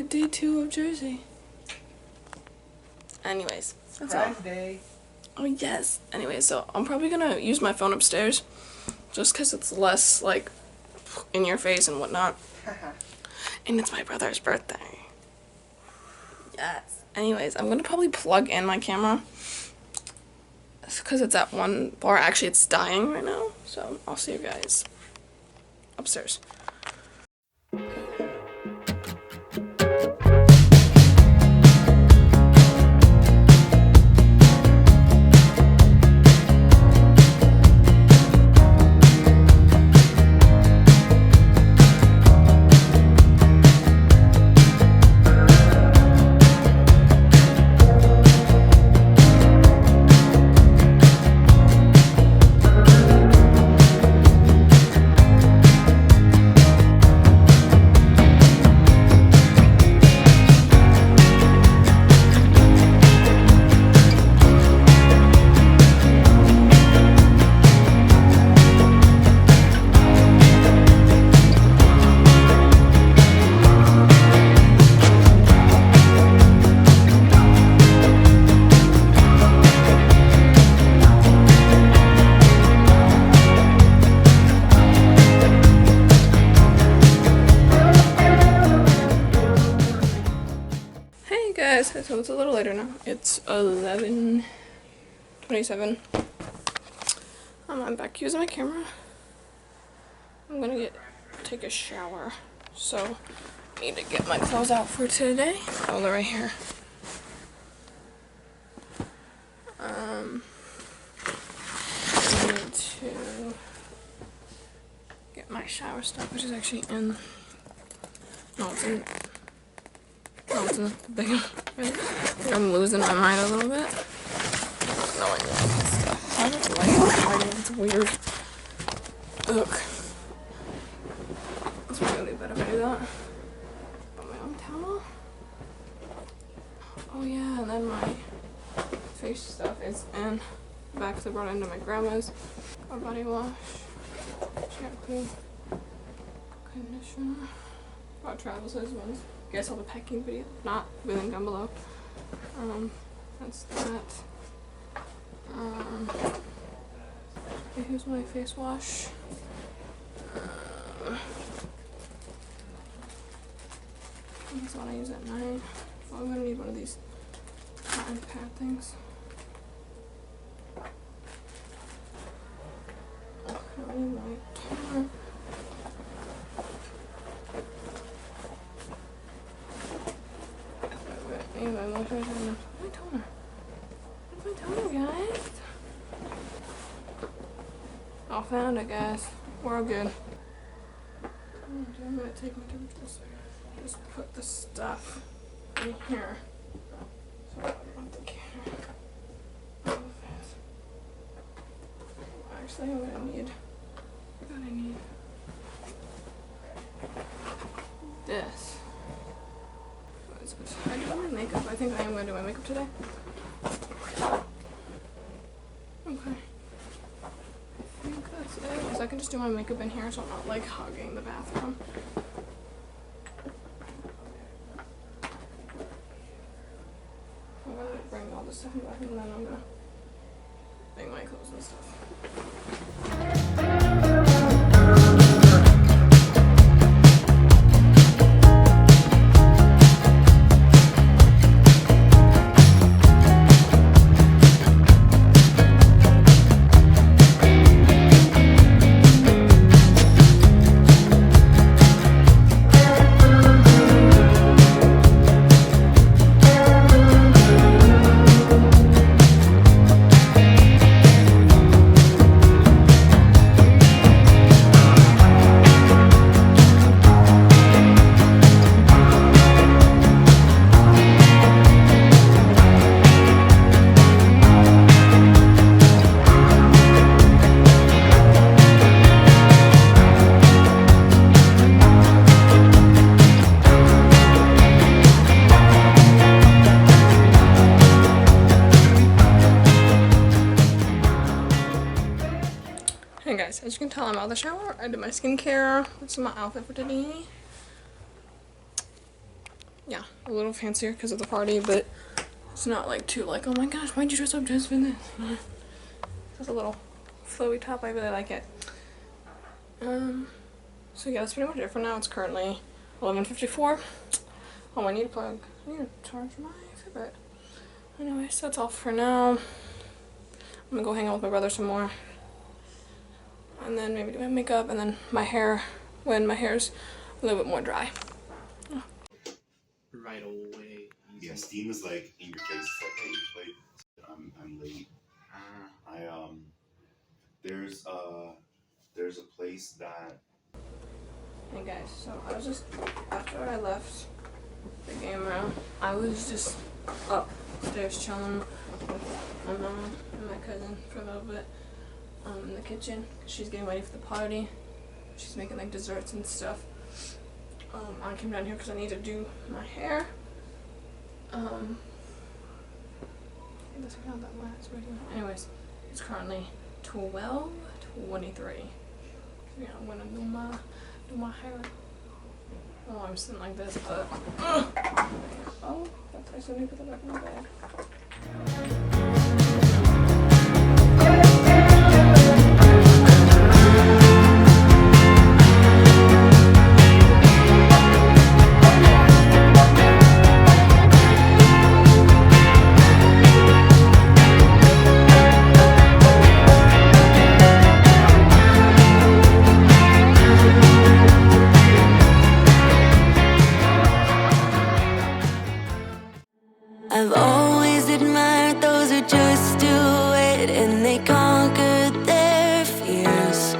to day 2 of Jersey. Anyways, that's all. Surprise day. Oh yes. Anyway, so I'm probably gonna use my phone upstairs, just cause it's less like in your face and whatnot. And it's my brother's birthday. Yes. Anyways, I'm gonna probably plug in my camera, cause it's at one bar. Actually, it's dying right now. So I'll see you guys upstairs. So it's a little later now. It's 11:27. I'm back using my camera. I'm gonna take a shower. So I need to get my clothes out for today. Oh, they're right here. I need to get my shower stuff, which is actually in. No, it's in. Oh, it's in the big one. I'm losing my mind a little bit. Knowing all this stuff. I don't like it. It's weird. Ugh. It's really bad if I do that. Put my own towel. Oh yeah, and then my face stuff is in the back because I brought it into my grandma's. A body wash. Shampoo. Conditioner. Brought travel size ones. You guys saw the packing video? If not, the link down below. That's that. Okay, here's my face wash. That's what I use at night. Oh, I'm gonna need one of these cotton pad things. I need my toner. Anyway, my toner. Where's my toner, guys? Oh, found it, guys. We're all good. I'm gonna take my temperature. Just put the stuff in here. So I don't want the camera. Actually, I'm gonna need. This. I do my makeup. I think I am going to do my makeup today. Okay. I think that's it. Because I can just do my makeup in here so I'm not like hogging the bathroom. I'm going to bring all this stuff in the bathroom and then I'm going to bring my clothes and stuff. Guys, as you can tell, I'm out of the shower. I did my skincare. This is my outfit for today. yeah, a little fancier because of the party, but it's not like too like, oh my gosh, why'd you dress up just for this? It's a little flowy top. I really like it. So yeah, that's pretty much it for now. It's currently 11:54. Oh, I need to plug. I need to charge my Fitbit. Anyways, that's all for now. I'm gonna go hang out with my brother some more, and then maybe do my makeup, and then my hair when my hair's a little bit more dry. Oh. Right away. Easy. Yeah, Steam is like in your face. It's like, hey, you played. I'm late. There's a place that. Hey guys, so I was just after I left the game room, I was just upstairs chilling with my mom and my cousin for a little bit in the kitchen. She's getting ready for the party. She's making like desserts and stuff. I came down here because I need to do my hair. Anyways, it's currently 12:23. Yeah, I'm gonna do my hair. Oh, I'm sitting like this, but oh, that's nice. Let me put that back in my bag. I've always admired those who just do it and they conquered their fears.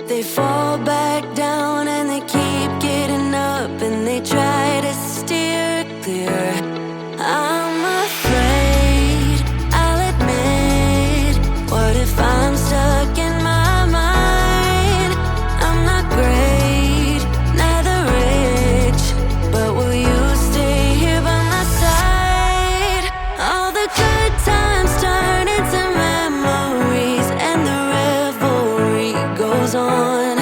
They fall back down and they keep getting up and they try to steer clear. I'm afraid, I'll admit. What if I'm stuck in my mind? I'm not great, neither rich, but will you stay here by my side? All the good times turn into memories and the revelry goes on.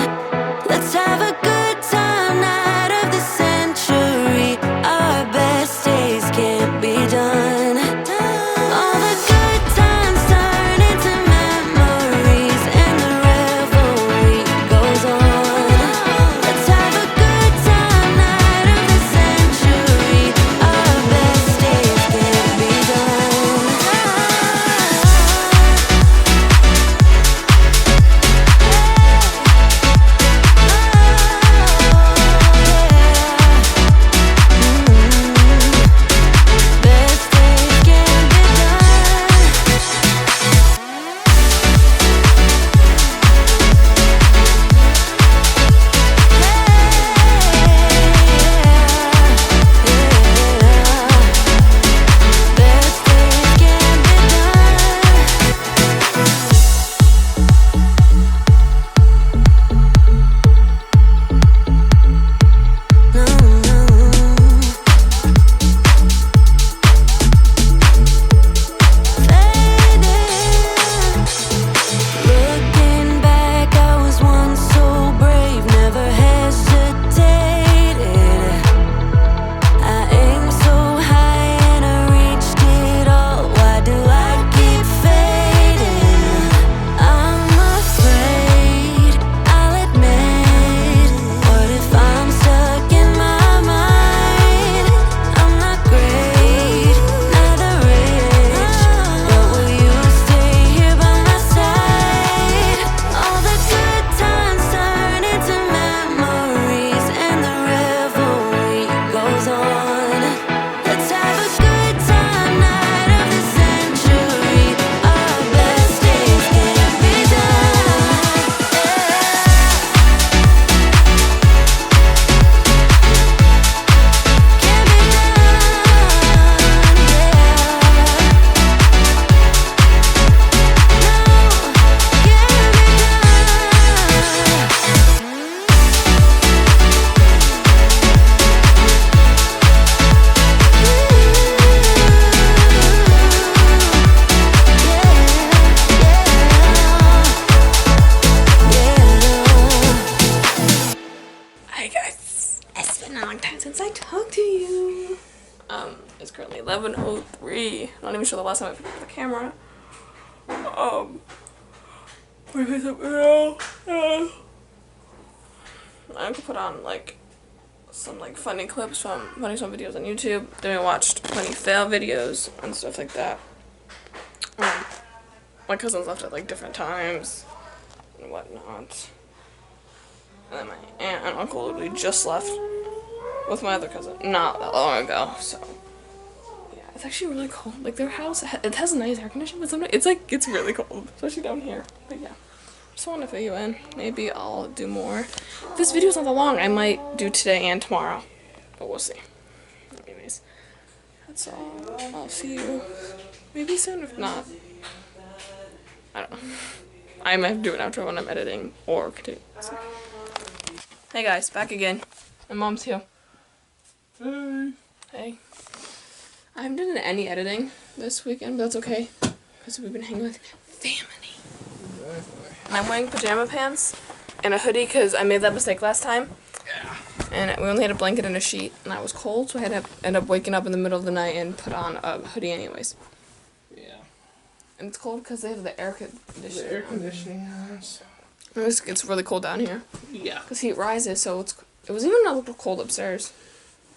even show the last time I picked up the camera. I picked up video. I could put on like some like funny clips from some videos on YouTube. Then I watched funny fail videos and stuff like that. My cousins left at like different times and whatnot. And then my aunt and uncle literally just left with my other cousin not that long ago. So yeah, it's actually really cold. Like their house, it has a nice air conditioning, but sometimes it's really cold, especially down here. But yeah, just wanted to fill you in. Maybe I'll do more. If this video's not that long, I might do today and tomorrow, but we'll see. Anyways, that's all. I'll see you maybe soon. If not, I don't know. I might do an outro when I'm editing or continue. So. Hey guys, back again. My mom's here. Hey. I haven't done any editing this weekend, but that's okay, because we've been hanging with family. And I'm wearing pajama pants and a hoodie because I made that mistake last time. Yeah. And we only had a blanket and a sheet, and I was cold, so I had to end up waking up in the middle of the night and put on a hoodie anyways. Yeah. And it's cold because they have the air conditioning. The air conditioning, yes. It's really cold down here. Yeah. Because heat rises, so it was even a little cold upstairs.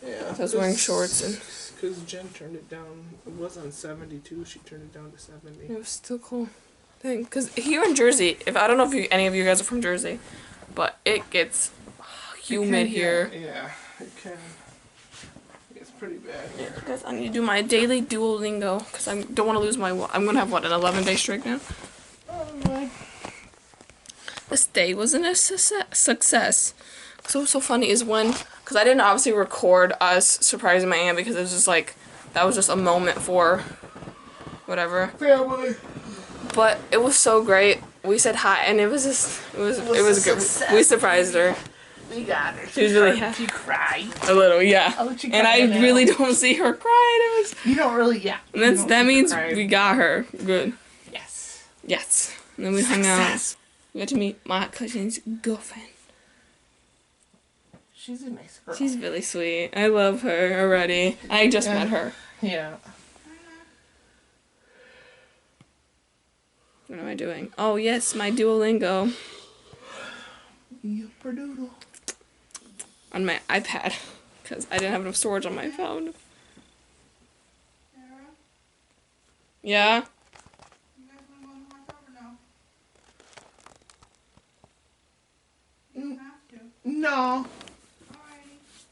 Yeah. So I was wearing shorts and. Because Jen turned it down. It was on 72. She turned it down to 70. It was still cool. Because here in Jersey, I don't know if any of you guys are from Jersey, but it gets humid here. Yeah, it can. It's pretty bad here. Yeah, guys, I need to do my daily Duolingo because I don't want to lose my. I'm gonna have what, an 11-day streak now. Oh my. This day wasn't a success. So what's so funny is because I didn't obviously record us surprising my aunt because it was just like, that was just a moment for whatever. Family. But it was so great. We said hi and it was good. We surprised her. We got her. She was really happy. She cried. A little, yeah. And I really don't see her cry. You don't really, yeah. And that means we got her. Good. Yes. Yes. And then we hung out. We got to meet my cousin's girlfriend. She's a nice girl. She's really sweet. I love her already. I just met her. Yeah. What am I doing? Oh, yes, my Duolingo. Yipperdoodle. On my iPad. Because I didn't have enough storage on my phone. Yeah? No.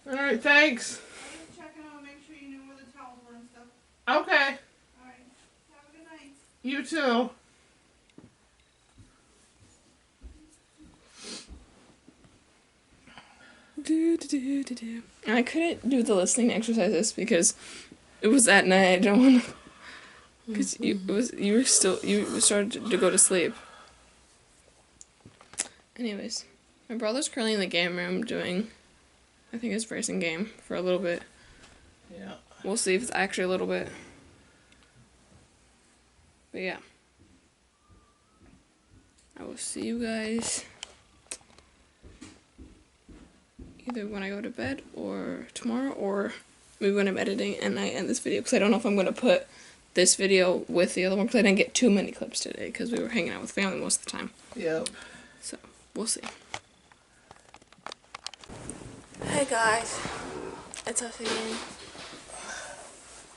Alright, thanks. I was checking out, make sure you knew where the towels were and stuff. Okay. Alright. Have a good night. You too. I couldn't do the listening exercises because it was at night. I don't want to. Because you started to go to sleep. Anyways, my brother's currently in the game room doing, I think, his racing game for a little bit. Yeah. We'll see if it's actually a little bit. But yeah. I will see you guys either when I go to bed or tomorrow, or maybe when I'm editing and I end this video, because I don't know if I'm going to put this video with the other one because I didn't get too many clips today because we were hanging out with family most of the time. Yep. So, we'll see. Hey guys, it's us again.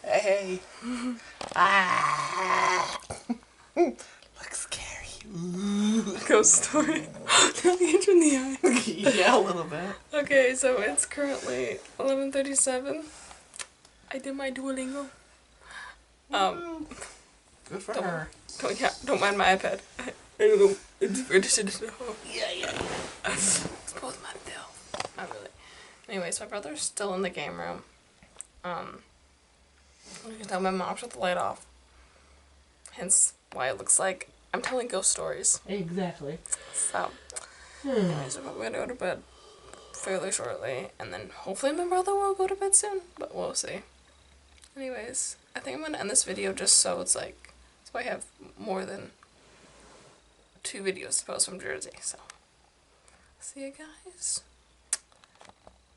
Hey. Looks scary. Ghost story. Don't hit you in the eye. Yeah, a little bit. Okay, so it's currently 11:37. I did my Duolingo. Good for her. Don't mind my iPad. I don't know. It's registered at home. Yeah. It's both my bill. Not really. Anyways, my brother's still in the game room. You can tell my mom shut the light off. Hence why it looks like I'm telling ghost stories. Exactly. So, anyways, we're gonna go to bed fairly shortly, and then hopefully my brother will go to bed soon, but we'll see. Anyways, I think I'm gonna end this video just so it's like, so I have more than 2 videos to post from Jersey, so. See you guys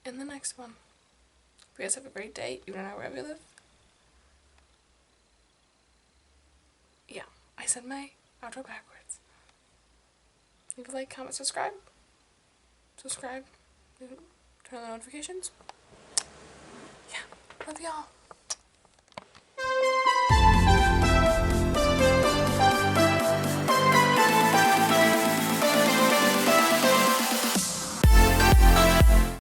in the next one. Hope you guys have a great day, even no matter wherever you live. I said my outro backwards. Leave a like, comment, subscribe. Turn on the notifications. Yeah, love y'all.